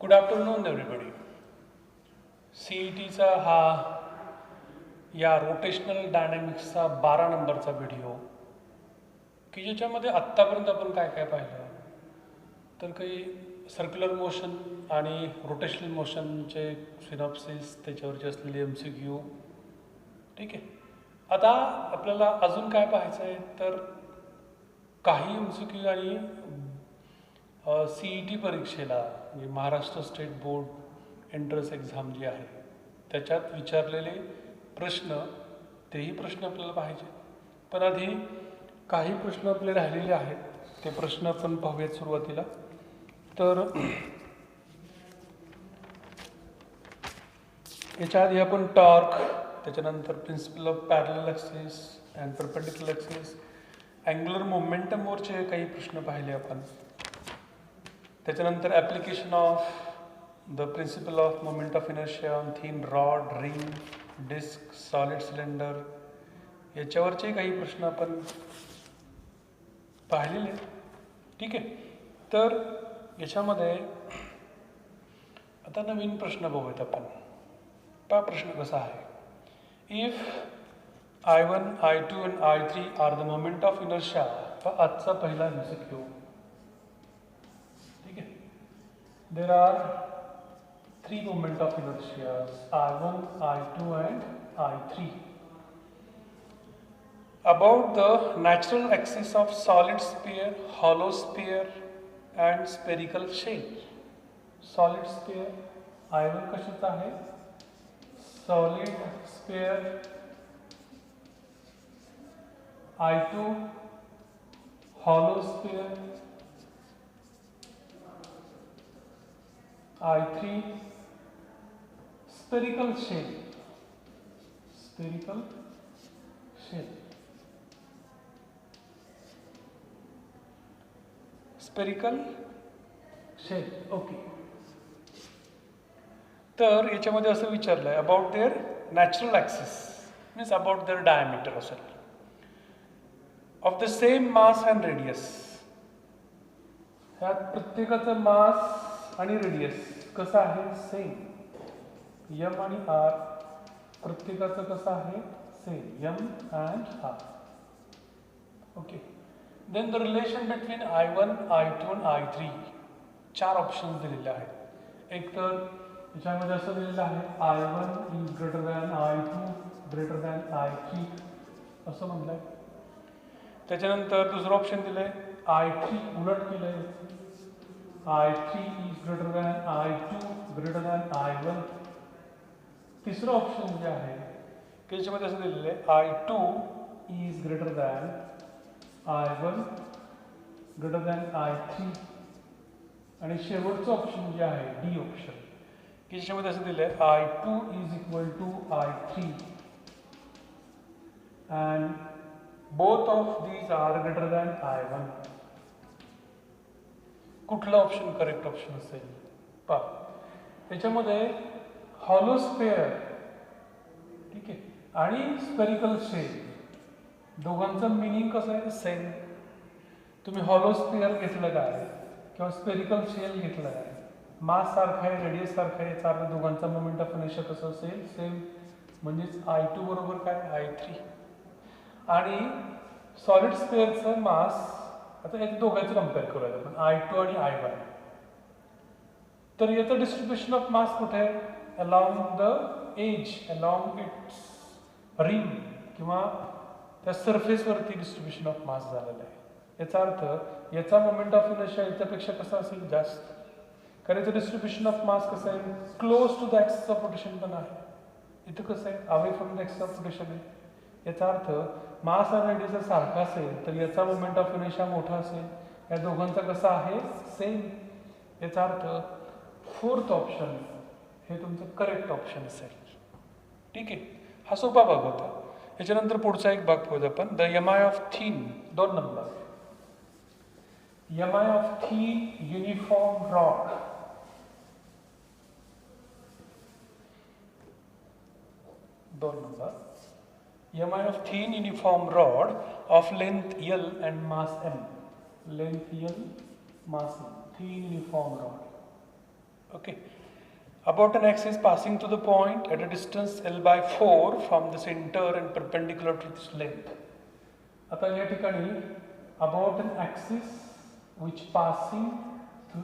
Good afternoon everybody. C E टीचा हा या रोटेशनल डायनॅमिक्सचा 12 नंबरचा व्हिडिओ की ज्याच्यामध्ये आत्तापर्यंत आपण काय काय पाहिलं तर काही सर्क्युलर मोशन आणि रोटेशनल मोशनचे सिनॉप्सिस त्याच्यावरचे असलेले MCQ. ठीक आहे. आता आपल्याला अजून काय पाहायचं आहे तर काही MCQ आणि CET परीक्षेला म्हणजे Maharashtra state board entrance exam जी आहे त्याच्यात विचारलेले प्रश्न तेही प्रश्न आपल्याला पाहिजे. पण आधी काही प्रश्न आपले राहिलेले आहेत ते प्रश्न आपण पाहूयात सुरुवातीला. तर याच्या आधी आपण टॉर्क, त्याच्यानंतर principle of parallel axis and perpendicular axis, angular मोमेंटमवरचे काही प्रश्न पाहिले आपण. त्याच्यानंतर application of the principle of moment of inertia on thin rod, ring, disc, solid cylinder याच्यावरचे काही प्रश्न आपण पाहिलेले. ठीक आहे. तर याच्यामध्ये आता नवीन प्रश्न बघूयात आपण. पहा प्रश्न कसा आहे. If I1, I2 and I3 are the moment of inertia. हा आजचा पहिला MCQ. ठीक आहे. There are 3 moment of inertia I1, I2 and I3 about the natural axis of solid sphere, hollow sphere and spherical shape. Solid sphere I1 कशाचा आहे? Solid sphere, I2 hollow sphere, I3 spherical shape. Spherical shape. Spherical shape. Okay. तर याच्यामध्ये असं विचारलं आहे about their natural axis means about their diameter असेल of the same mass and radius. ह्यात प्रत्येकाचं मास आणि रेडियस कसं आहे? सेम. M आणि R प्रत्येकाचं कसं आहे? Same. M and R. Okay. Then the relation between I1, I2 and I3. 4 options दिलेले आहेत. एक तर याच्यामध्ये असं दिलेलं आहे I1 is greater than I2 greater than I3 असं म्हणलं आहे. त्याच्यानंतर दुसरं ऑप्शन दिलं आहे I3 उलट केलं आहे I3 is greater than I2 greater than I1. तिसरं ऑप्शन जे आहे की याच्यामध्ये असं दिलेलं आहे I2 is greater than I1 greater than I3. आणि शेवटचं ऑप्शन जे आहे D ऑप्शन की ज्याच्यामध्ये असं दिलं आहे I2 is equal to I3 and both of these are greater than I1. कुठला ऑप्शन करेक्ट ऑप्शन असेल? पहा त्याच्यामध्ये हॉलो स्पेअर, ठीक आहे, आणि स्पेरिकल शेप दोघांचं मिनिंग कसं आहे? सेम. तुम्ही हॉलो स्पेअर घेतलं काय किंवा स्पेरिकल शेल घेतलं काय, मास सारखा आहे, रेडियस सारखा आहे, याचा अर्थ दोघांचा मोमेंट ऑफ इनर्शिया कसं असेल? सेम. म्हणजेच I2 बरोबर काय? I3. आणि सॉलिड स्पेअरचं मास, आता याचं दोघांचं कम्पेअर करूया आपण I2 आणि I1. तर याचं डिस्ट्रीब्युशन ऑफ मास कुठे आहे? Along the edge, along its rim किंवा त्या सरफेसवरती डिस्ट्रीब्युशन ऑफ मास झालेलं आहे. याचा अर्थ याचा मोमेंट ऑफ इनर्शिया याच्यापेक्षा कसा असेल? जास्त. कारण याचं डिस्ट्रीब्युशन ऑफ मास कसं आहे? Close to the axis of rotation पण आहे. इथं कसं आहे? Away from the axis of rotation आहे. याचा अर्थ मास आणि रेडियस सारखा असेल तर याचा मोमेंट ऑफ इनर्शिया मोठा असेल. या दोघांचा कसा आहे? सेम. याचा अर्थ फोर्थ ऑप्शन हे तुमचं करेक्ट ऑप्शन असेल. ठीक आहे. हा सोपा भाग होता. याच्यानंतर पुढचा एक भाग पाहूया आपण. The MI of thin, 2 number. MI of thin uniform rod. MI of thin uniform rod of length L and mass M. Length L, mass M. Thin uniform rod. Okay. About an axis passing to the point at a distance L by 4 from the center and perpendicular to its length. आता या ठिकाणी about an axis which passing to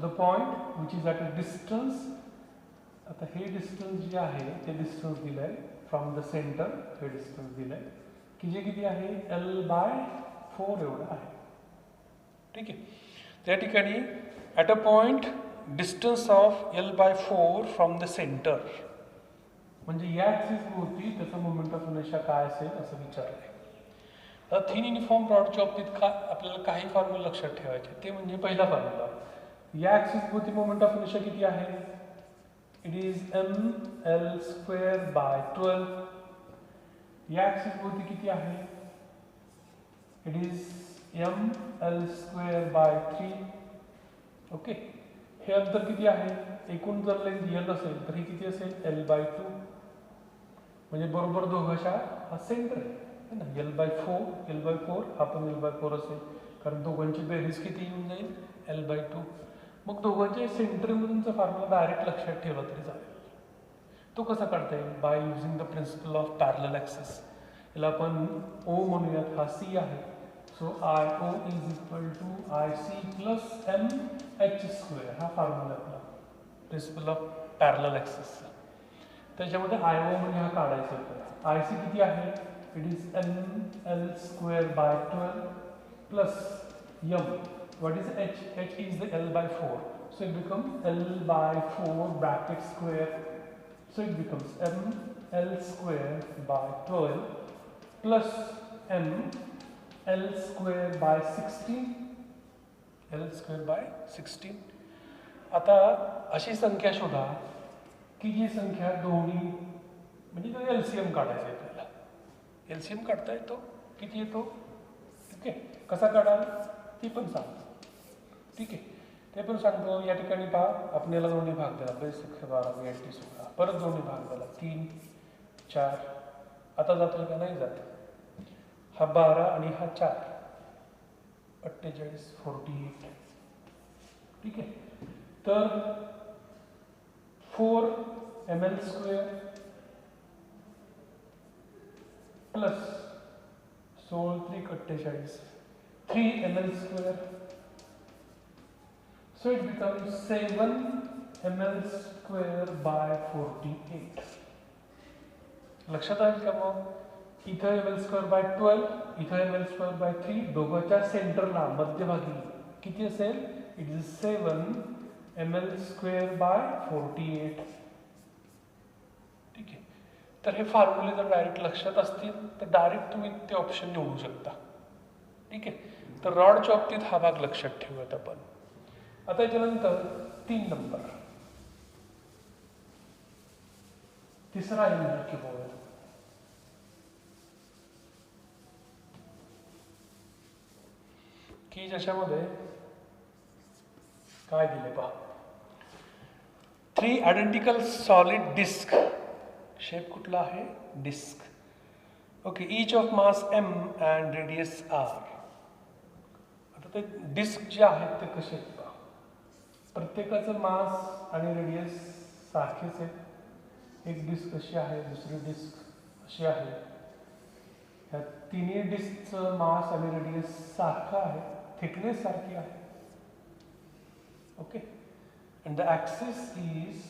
the point which is at a distance. आता हे distance जे आहे ते distance दिलंय from the centre, हे डिस्टन्स दिलंय की जे किती आहे L/4 एवढं आहे. ठीक आहे. त्या ठिकाणी at a point distance of L/4 from the centre, म्हणजे या ॲक्सिस भोवती त्याचा मोमेंट ऑफ इनर्शिया काय असेल असं विचारलंय. तर थिन युनिफॉर्म रॉडच्या बाबतीत आपल्याला काही फॉर्म्युला लक्षात ठेवायचे. ते म्हणजे पहिला फॉर्म्युला, या ॲक्सिस भोवती मोमेंट ऑफ इनर्शिया किती आहे? It is mL²/12. या ॲक्सिस भोवती किती आहे? It is mL²/3. ओके. हे अंतर किती आहे? एकूण जर लेंथ L असेल तर ही किती असेल? L/2. म्हणजे बरोबर दोघांच्या हा सेंटर आहे ना, L/4 हा पण L/4 असेल, कारण दोघांची बेरीज किती येऊन जाईल? L/2. मग दोघांच्या सेंटरमधूनचा फॉर्म्युला डायरेक्ट लक्षात ठेवला तरी चालेल. तो कसा काढता येईल? By using the principle of parallel axis. याला आपण O म्हणूयात, हा C आहे. So IO is equal to IC plus MH². हा फॉर्म्युला आपला प्रिन्सिपल ऑफ पॅरलल ॲक्सिसचा. त्याच्यामध्ये IO म्हणजे हा काढायचा होता. IC किती आहे? It is mL²/12 plus M. What is H? H is the L/4. So it becomes L/4 bracket square. So it becomes mL²/12 plus mL²/16. L²/16. आता अशी संख्या शोधा की जी संख्या दोन्ही, म्हणजे तो LCM काढायचा आहे आपल्याला. LCM काढता येतो, किती येतो? ठीक आहे. कसा काढाल ती पण सांग. ठीक आहे, ते पण सांगतो. या ठिकाणी पहा, आपण याला दोन्ही भाग दिला, 12 परत दोन्ही भाग दिला, 3 4. आता जातोय का? नाही जात. हा 12 आणि हा 4, 48 48. ठीक आहे. तर 4 mL² plus 16 3 48, 3 mL². So it becomes 7 mL²/48. लक्षात आलं का? मग इथं mL²/12, इथं mL²/3, दोघांच्या सेंटरला मध्यभागी किती असेल? It is 7 mL²/48. ठीक आहे. तर हे फॉर्म्युले जर डायरेक्ट लक्षात असतील तर डायरेक्ट तुम्ही ते ऑप्शन निवडू शकता. ठीक आहे. तर रॉडच्या बाबतीत हा भाग लक्षात ठेवूयात आपण. आता याच्यानंतर 3 नंबर, तिसरा एलिमेंट की बोल, की ज्याच्यामध्ये काय दिले पहा. 3 आयडेंटिकल सॉलिड डिस्क. शेप कुठला आहे? Disc. Okay. Each of mass m and radius r. आता ते डिस्क जे आहेत ते कसे आहेत? प्रत्येकाचं मास आणि रेडियस सारखेच आहे. एक डिस्क अशी आहे, दुसरी डिस्क अशी आहे. ह्या तिन्ही डिस्कचं मास आणि रेडियस सारखं आहे, थिकनेस सारखी आहे. Okay. And the axis is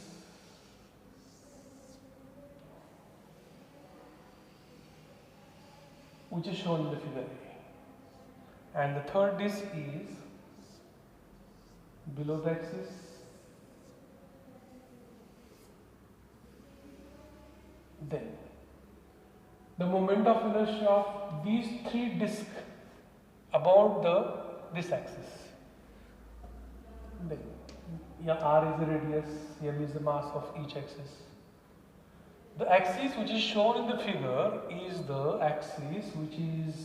which is shown in the figure A. And the third disc is below the axis. Then the moment of inertia of these 3 discs about this axis. Then R is the radius, M is the mass of each axis. The axis which is shown in the figure is the axis which is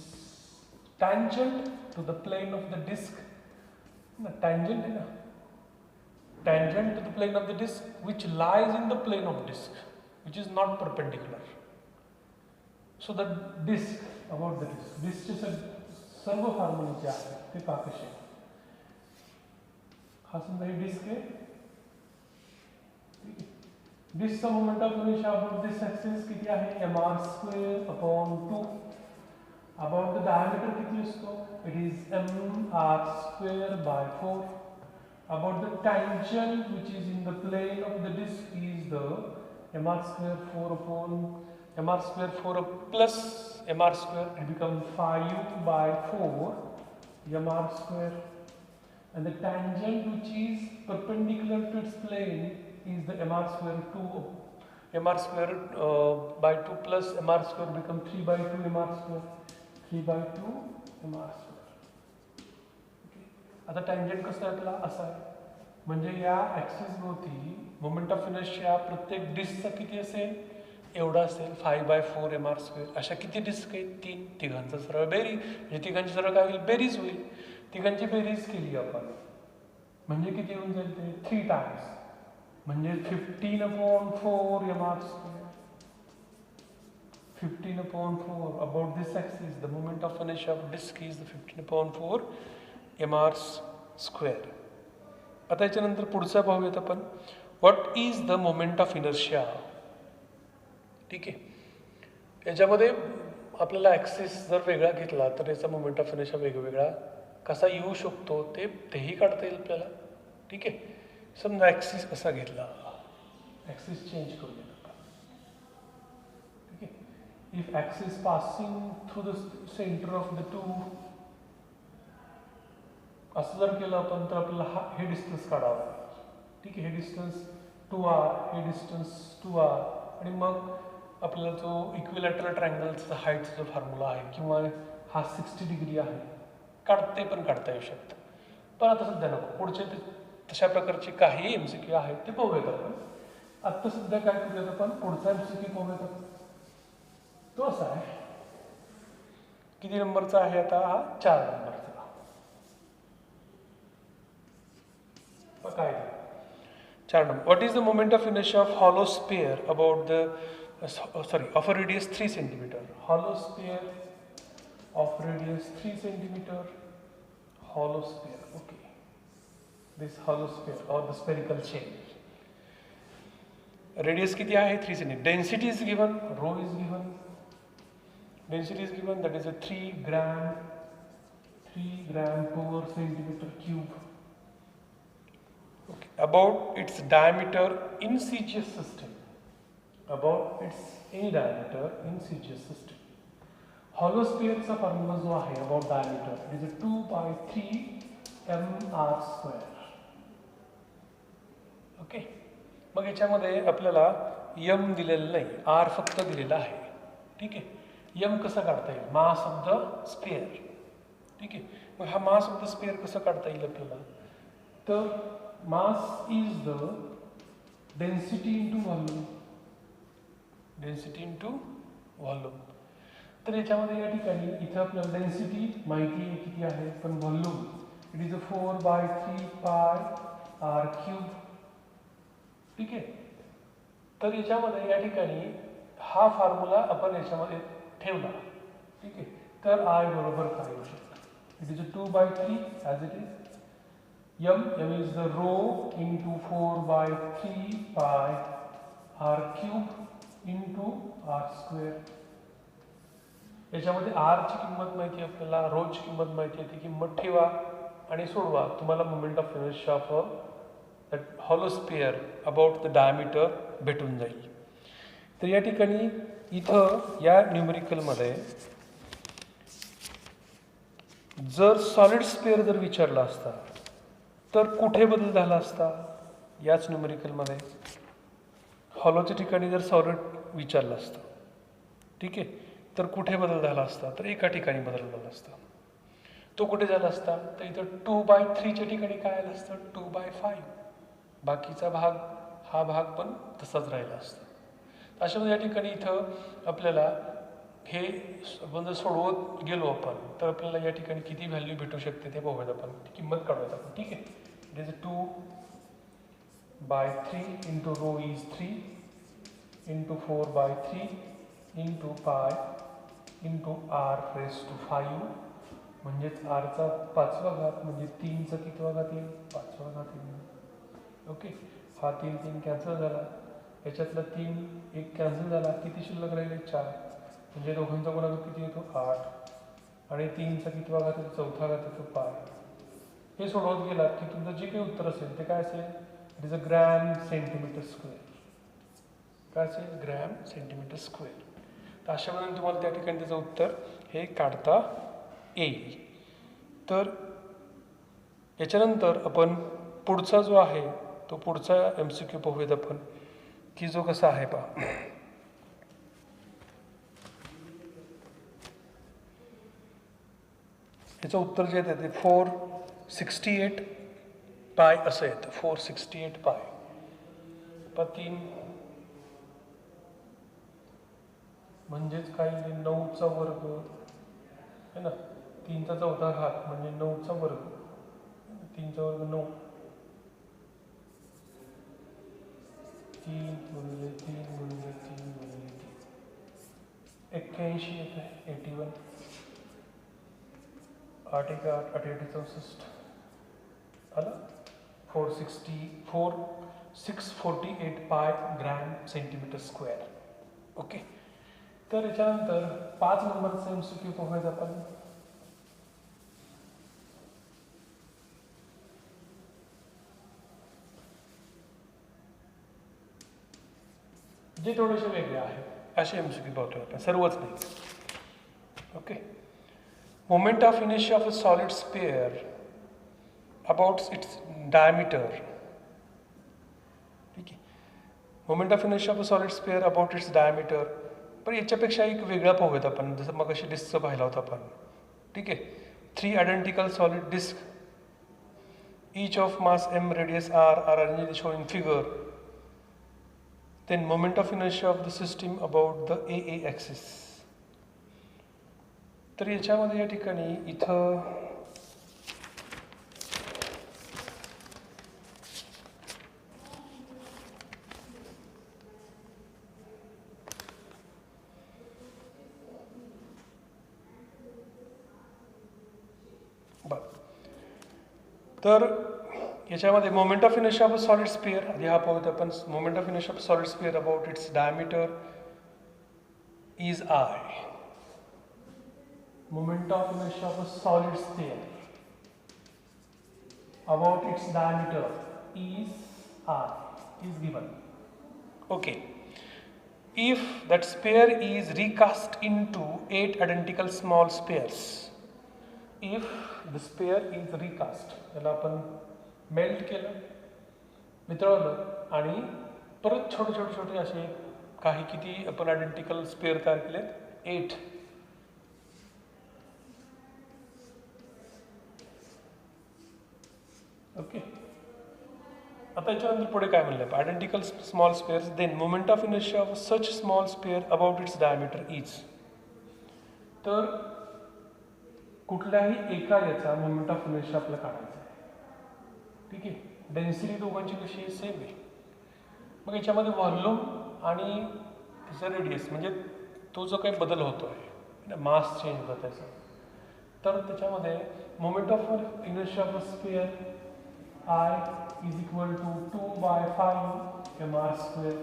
tangent to the plane of the disc. Tangent है ना? Tangent to the plane of the disc which lies in the plane of disc, which is not perpendicular. So the disc, about the disc चे सर्व फॉर्म्युले जे आहेत ते पहा कसे. हा समजा ही डिस्क आहे. डिस्कचा moment of inertia about this axis किती आहे? mr²/2. अबाउट द डायमीटर किती असतो? It is mr²/4. About the tangent which is in the plane of the disk is the mr²4 plus mr², it becomes 5/4 mr², and the tangent which is perpendicular to its plane is the mr²/2 plus mr² become 3/2 mr², 3/2 mr². आता tangent कसं आहे आपला असा आहे, म्हणजे या axis भोवती moment of inertia प्रत्येक डिस्कचा किती असेल? एवढा असेल, 5/4 mr². अशा किती डिस्क आहेत? 3. तिघांचा सरळ बेरीज, म्हणजे तिघांची सरळ काय होईल? बेरीज होईल. तिघांची बेरीज केली आपण म्हणजे किती होऊन जाईल ते? 3 टाइम्स, म्हणजे 15/4 mr². 15/4 about this axis the moment of inertia of disc is the 15/4 mr². आता याच्यानंतर पुढचा पाहूयात आपण, what is the moment of inertia. ठीक आहे, याच्यामध्ये आपल्याला ॲक्सिस जर वेगळा घेतला तर याचा मोमेंट ऑफ इनर्शिया वेगवेगळा कसा येऊ शकतो तेही काढता येईल आपल्याला. ठीक आहे, समजा ॲक्सिस कसा घेतला, ॲक्सिस चेंज करूया आपण. ठीक आहे, if axis passing through the centre of the two, असं जर केलं आपण तर आपल्याला हे डिस्टन्स काढावं. ठीक आहे, हे डिस्टन्स 2r, हे डिस्टन्स 2r, आणि मग आपल्याला जो इक्विलॅटरल ट्रायंगलचा हाईटचा जो फॉर्म्युला आहे किंवा हा 60 डिग्री आहे काढता येऊ शकतं. पण आता सध्या नको, पुढचे तशा प्रकारचे काही MCQ आहेत ते पाहूयात आपण. आत्ता सध्या काय करूयात आपण, पुढचा MCQ पाहूयात आपण. तो असा आहे, किती नंबरचा आहे आता? हा 4 नंबरचा. काय 4 number. What is the moment of inertia of hollow sphere about the of a radius 3 centimeter? Hollow sphere of radius 3 centimeter. Hollow sphere. Okay. This hollow sphere or the spherical shape. Radius किती आहे? 3 centimeter. Density is given. Rho is given. Density is given. That is a 3 gram per centimeter cube. Okay. About its diameter in CGS system. About its diameter in CGS system. Hollow sphereचा formula जो आहे about diameter, it is a 2/3 mr². Okay, मग याच्यामध्ये आपल्याला m दिलेलं नाही, r फक्त दिलेला आहे. ठीक आहे, m कसं काढता येईल? Mass of the sphere. ठीक आहे, मग हा मास ऑफ द स्फिअर कसं काढता येईल आपल्याला? तर mass is the density into volume. Density into volume. तर याच्यामध्ये या ठिकाणी इथे आपल्याला डेन्सिटी माहिती आहे किती आहे, पण volume it is 4/3 pi r³. ठीक आहे, तर याच्यामध्ये या ठिकाणी हा फॉर्म्युला आपण याच्यामध्ये ठेवला. ठीक आहे, तर I बरोबर काय येऊ शकतं? It is 2/3 as it is. m is the rho into 4/3 pi r³ into r². याच्यामध्ये r ची किंमत माहिती आहे आपल्याला, rho ची किंमत माहिती आहे, ती किंमत ठेवा आणि सोडवा, तुम्हाला moment of inertia of that hollow sphere about the diameter भेटून जाईल. तर या ठिकाणी इथं या न्यूमेरिकलमध्ये जर सॉलिड स्फिअर जर विचारला असता तर कुठे बदल झाला असता? याच न्यूमेरिकलमध्ये हॉलोच्या ठिकाणी जर सॉलिड विचारलं असतं, ठीक आहे, तर कुठे बदल झाला असता? तर एका ठिकाणी बदल झाला असता. तो कुठे झाला असता? तर इथं 2/3च्या ठिकाणी काय आलं असतं? 2/5. बाकीचा भाग, हा भाग पण तसाच राहिला असता. अशामध्ये या ठिकाणी इथं आपल्याला हे आपण जर सोडवत गेलो आपण तर आपल्याला या ठिकाणी किती व्हॅल्यू भेटू शकते ते बघूयात आपण, किंमत काढूयात आपण. ठीक आहे, it is 2/3 into rho is 3 into 4/3 into pi into r raised to 5 म्हणजेच आरचा 5वा घात म्हणजे 3चा कितवा घात येईल 5वा घात येईल. ओके, हा 3 3 कॅन्सल झाला, याच्यातला 3 1 कॅन्सल झाला, किती शिल्लक राहिले 4, म्हणजे दोघांचा गुणाकार किती येतो 8, आणि 3चा कितवा घात येतो 4था घात येतो 5. हे सोडवत गेलात की तुमचं जे काही उत्तर असेल ते काय असेल, it is a gram centimetre square. काय असेल, ग्रॅम सेंटीमीटर स्क्वेअर. तर अशा पद्धतीने तुम्हाला त्या ठिकाणी त्याचं उत्तर हे काढता येईल. तर याच्यानंतर आपण पुढचा जो आहे तो पुढचा MCQ पाहूयात आपण, की जो कसा आहे पहा. याचं उत्तर जे येतं ते 468 पाय असं येतं, 468 पाय. 3 म्हणजेच काय, 9चा वर्ग है ना, 3चा 4था घात म्हणजे 9चा वर्ग, 3चा वर्ग 9, 3 गुणिले 3 गुणिले 3 गुणिले 3, 81 येत आहे, 81. 8 1 8, 8 8 64 आलं, 648 पाय ग्रॅम सेंटीमीटर स्क्वेअर. ओके, तर याच्यानंतर 5 नंबरचा MCQ पाहूयात आपण. जे थोडेसे वेगळे आहेत असे MCQ पाहतोय आपण, सर्वच नाही. Okay, moment of inertia of a solid spare about its diameter. ठीक आहे, moment of inertia of a solid spare about its diameter. पण याच्यापेक्षा एक वेगळा पाहूयात आपण, जसं मग अशी डिस्कचं पाहिला होता आपण. ठीक आहे, 3 identical solid disc, each of mass m radius r are arranged shown in figure. Then moment of inertia of the system about the AA axis. तर याच्यामध्ये या ठिकाणी इथं तर याच्यामध्ये moment of inertia of a solid sphere, आधी हा पाहूत आपण. Moment of inertia of solid sphere about its diameter is I. Moment of inertia of a solid sphere about its diameter is I is given. Okay, if that sphere is recast into 8 identical small spheres, if the sphere is recast, याला आपण melt केलं, वितळवलं आणि परत छोटे छोटे छोटे असे काही किती आपण आयडेंटिकल स्पेअर तयार केलेत, 8. ओके, आता याच्यानंतर पुढे काय म्हणलं, identical small spheres. Then moment of inertia of such small sphere about its diameter is. तर कुठल्याही एका याचा मोमेंट ऑफ इनर्शिया आपल्याला काढायचा आहे. ठीक आहे, डेन्सिटी दोघांची कशी आहे, सेम आहे. मग याच्यामध्ये व्हॉल्यूम आणि त्याचा रेडियस म्हणजे तो जो काही बदल होतो आहे, मास चेंज होतं त्याचा, तर त्याच्यामध्ये moment of inertia of spare I is equal to 2 by 5 mr square.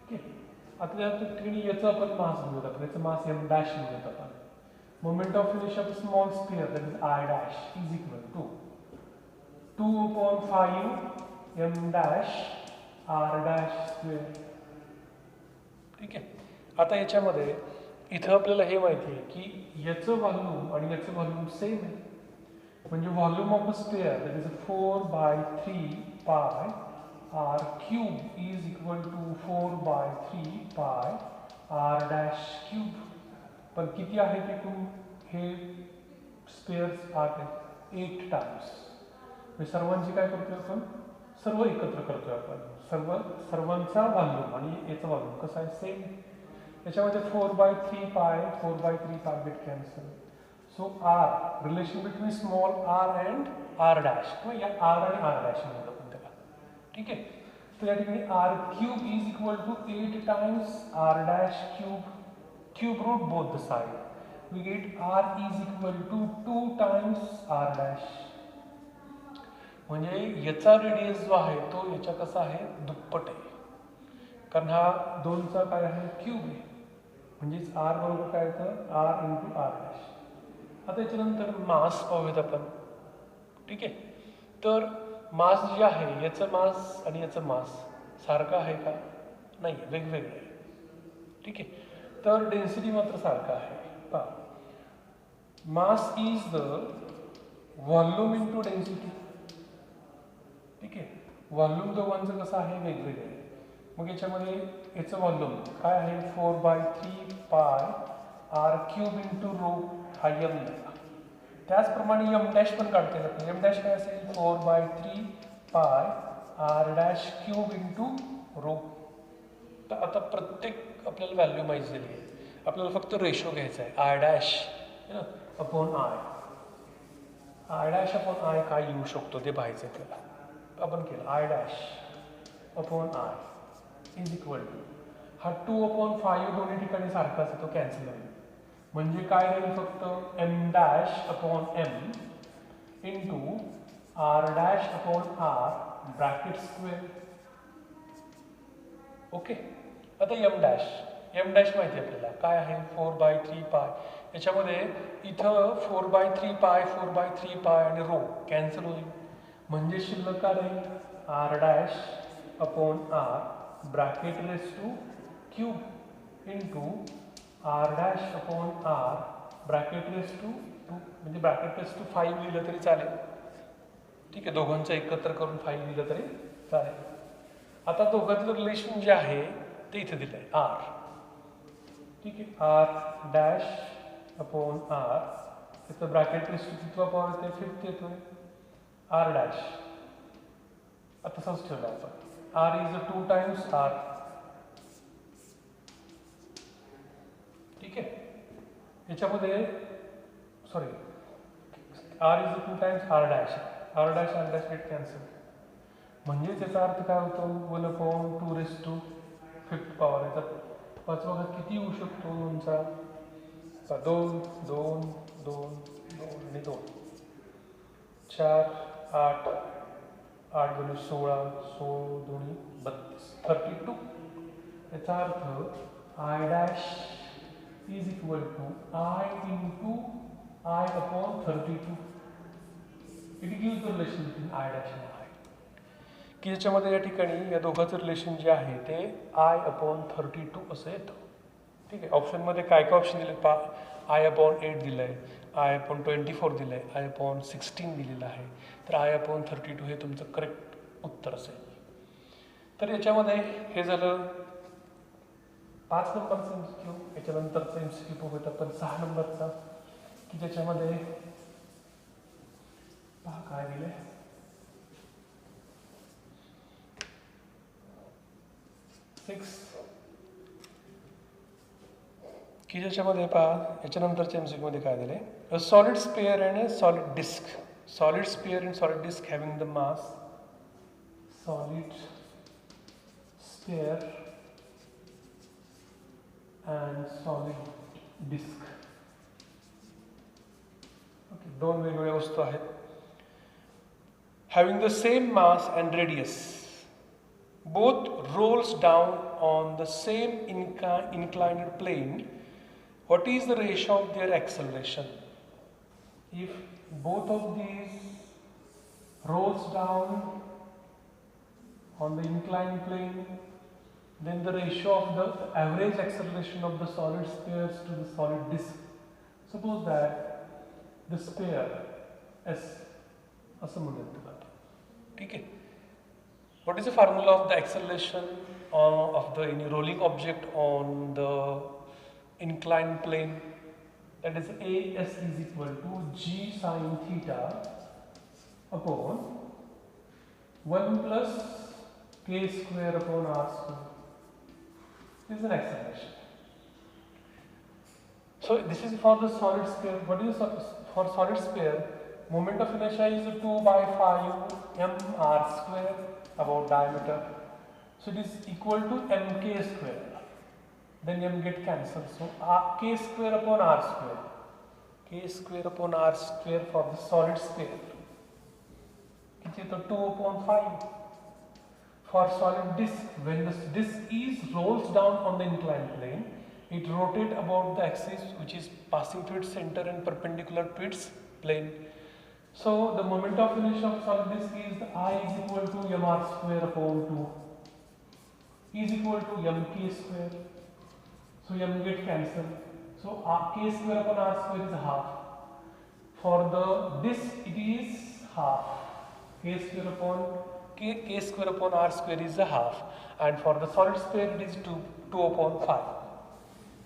ठीक आहे, आता या ठिकाणी याचं आपण मास घेऊयात, आपण याचं मास m डॅश घेऊयात आपण. Moment of inertia of small sphere that is I dash is equal to 2/5 m dash r dash square. ठीक आहे, आता याच्यामध्ये इथं आपल्याला हे माहिती आहे की याचं व्हॉल्यूम आणि याचं व्हॉल्यूम सेम आहे. म्हणजे volume of a sphere that is 4/3 pi r cube is equal to 4/3 pi r dash cube. पण किती आहे ते एकूण हे स्पेअर्स 8 8 टाइम्स. म्हणजे सर्वांची काय करतोय आपण, सर्व एकत्र करतोय आपण, सर्वांचा व्हॉल्यूम आणि याचा व्हॉल्यूम कसा आहे, सेम. याच्यामध्ये 4/3 पाय get cancel. So R, relation between small r and r dash, किंवा या r आणि r dash म्हणतो आपण त्याला. ठीक आहे, तर या ठिकाणी r cube is equal to 8 times r dash cube, cube root both the side. we get r is equal to 2 times r dash. म्हणजे याचा रेडियस जो आहे तो याच्या कसा आहे दुप्पट आहे, कारण हा 2चा काय आहे क्यूब आहे, म्हणजेच r बरोबर काय येतं r इंटू r डॅश. आता याच्यानंतर मास पाहूयात आपण. ठीक आहे, तर मास जे आहे याचं मास आणि याचं मास सारखं आहे का, नाही, वेगवेगळं आहे. ठीक आहे, तर डेन्सिटी मात्र सारखा आहे. पहा, mass is the volume into density. ठीक आहे, व्हॉल्यूम दोघांचं कसं आहे वेगवेगळं आहे. मग याच्यामध्ये याचं व्हॉल्यूम काय आहे 4/3 pi r cube into rho हा यम दिला. त्याचप्रमाणे यम डॅश पण काढता येतात. यम डॅश काय असेल 4/3 pi r dash cube into rho. तर आता प्रत्येक आपल्याला व्हॅल्यू माहिती झाली आहे, आपल्याला फक्त रेशो घ्यायचा आहे I dash upon I dash upon I काय येऊ शकतो ते पाहायचं आहे. त्याला आपण केलं I dash upon I is equal to हा 2/5 दोन्ही ठिकाणी सारखाच आहे, तो कॅन्सल होईल. म्हणजे काय राहील फक्त m dash upon m into r dash upon r bracket square. Okay, आता एम डॅश माहिती आहे आपल्याला काय आहे 4/3 पाय. याच्यामध्ये इथं 4/3 पाय 4/3 पाय आणि रो कॅन्सल होईल, म्हणजे शिल्लक काय राहील r dash upon r bracket raise to cube into r dash upon r bracket raise to 2, म्हणजे ब्रॅकेट रेस टू 5 लिहिलं तरी चालेल. ठीक आहे, दोघांचं एकत्र करून 5 लिहिलं तरी चालेल. आता दोघांचं रिलेशन जे आहे ते इथे दिलं आहे आर. ठीक आहे, आर डॅश अपॉन आर, त्याचं ब्रॅकेट रेस टू कितवा पॉवर येते 5th येतोय आर डॅश. आता तसंच ठेवलं आपण आर इज 2 टाइम्स आर. ठीक आहे, याच्यामध्ये sorry r is 2 times r dash get cancel. म्हणजे त्याचा अर्थ काय होतो 1/2 रेस टू 5th पॉवर. याचा 5वा घात किती येऊ शकतो 2चा 2 2 2 2 आणि 2 4 8 8 2 16 16 2 32 32. याचा अर्थ I dash is equal to I into I upon 32. It gives the relation between I dash आणि आय, की ज्याच्यामध्ये या ठिकाणी या दोघांचं रिलेशन जे आहे ते आय अपॉन 32 असं येतं. ठीक आहे, ऑप्शनमध्ये काय काय ऑप्शन दिले पा आय अपॉन 8 दिलं आहे, आय अपॉन 24 दिलं आहे, आय अपॉन 16 दिलेलं आहे. तर आय अपॉन 32 हे तुमचं करेक्ट उत्तर असेल. तर याच्यामध्ये हे झालं 5 नंबरचं MCQ. याच्यानंतरचं MCQ बघूयात आपण 6 नंबरचा, की ज्याच्यामध्ये पहा काय दिले 6, की ज्याच्यामध्ये पहा याच्यानंतरच्या MCQ मध्ये काय दिले a solid sphere and a solid disk. Solid sphere and solid disk having the mass solid sphere and solid disk. Okay, दोन वेगवेगळ्या वस्तू आहेत. Having the same mass and radius, both rolls down on the same inclined plane. What is the ratio of their acceleration? If both of these rolls down on the inclined plane, then the ratio of the average acceleration of the solid spheres to the solid disk. Suppose that the sphere S असं म्हणूयात तुला. ठीक आहे, what is the formula of the acceleration of the rolling object on the inclined plane? That is AS is equal to G sin theta upon 1 plus K square upon R square. This is an acceleration. So this is for the solid sphere. What is for solid sphere? Moment of inertia is 2/5 mr square about diameter. So it is equal to mk square. Then m get cancelled. So k square upon r square. k square upon r square for the solid sphere किती येतो 2/5 for solid disk. When the disk is rolls down on the inclined plane, it rotates about the axis which is passing through its center and perpendicular to its plane. So the moment of inertia of solid disk is the I is equal to mr square upon 2 is equal to mk square. So m get cancelled. So k square upon r square is half. For the disk it is half. K square upon r square is a half, and for the solid sphere it is 2/5.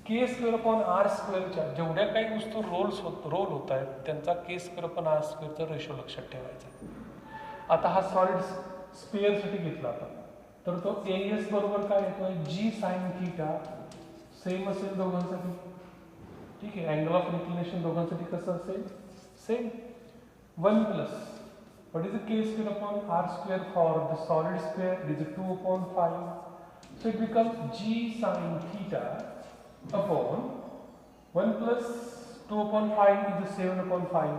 K square upon r square च्या जेवढ्या काही वस्तू role होत आहेत त्यांचा k square upon r square चा ratio लक्षात ठेवायचा. आता हा सॉलिड स्पेअर साठी घेतला आता तर तो AS बरोबर काय येतोय G sin थीटा सेम असेल दोघांसाठी. ठीक आहे, अँगल ऑफ इन्क्लिनेशन दोघांसाठी कसं असेल same. 1 plus what is the k square upon r square for the solid sphere? It is 2/5. So it becomes G sin theta upon 1 plus 2/5 is 7/5.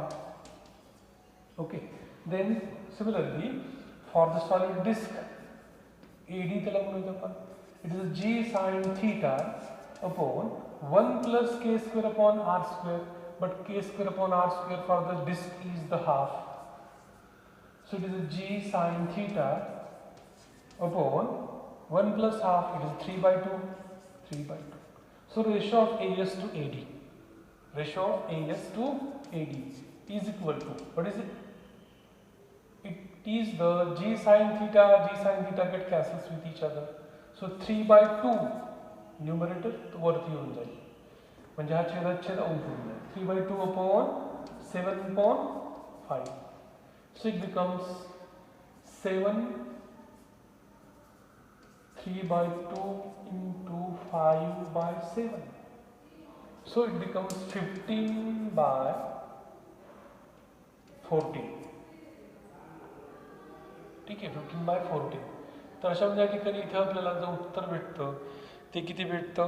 Okay. Then similarly for the solid disk AD त्याला म्हणूया आपण. It is G sin theta upon 1 plus k square upon r square, but k square upon r square for the disk is the half. So it is G sin theta upon 1 plus half, it is 3/2. So ratio of AS to AD is equal to, what is it? It is the G sin theta get cancels with each other. So 3/2 numerator वरती येऊन जाईल, म्हणजे हा छेद उलटून जाईल. 3/2 upon 7/5. So it becomes 7 3/2 into 5/7. So it becomes 15/14. ठीक आहे, 15/14. तर अशा या ठिकाणी इथे आपल्याला जे उत्तर भेटतं ते किती भेटतं,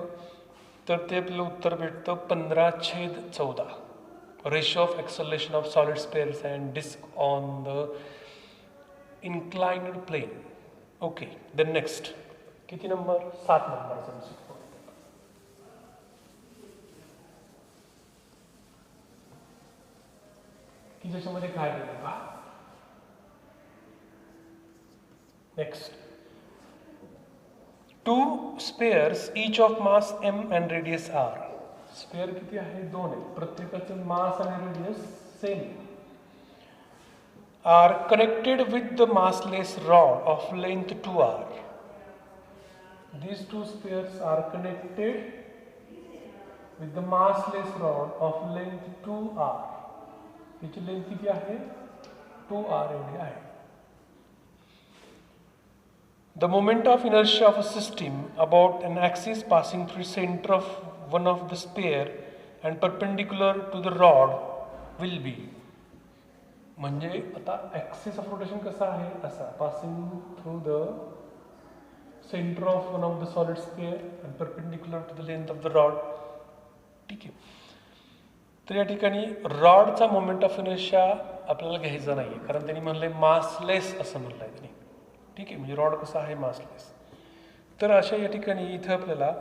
तर ते आपल्याला उत्तर भेटतं 15/14. Ratio of acceleration of solid spheres and disk on the inclined plane. Okay, then next किती नंबर 7 नंबर की ज्याच्यामध्ये काय दिलं का. Next, 2 spheres each of mass m and radius r. Sphere किती आहे 2 आहे, प्रत्येकाचं मास आणि radius same. Are connected with the massless rod of length 2r. These 2 spheres are connected with the massless rod of length 2r. याची length किती आहे 2r एवढी आहे. The moment of inertia of a system about an axis passing through center of one of the sphere and perpendicular to the rod will be. म्हणजे आता axis of rotation कसा आहे असा, passing through the center of one of the solid sphere and perpendicular to the length of the rod. ठीक आहे, तर या ठिकाणी रॉडचा मोमेंट ऑफ इनर्शिया आपल्याला घ्यायचा नाहीये, कारण त्यांनी म्हणले मासलेस असं म्हणलंय त्यांनी. ठीक आहे, म्हणजे रॉड कसा आहे मासलेस. तर अशा या ठिकाणी इथं आपल्याला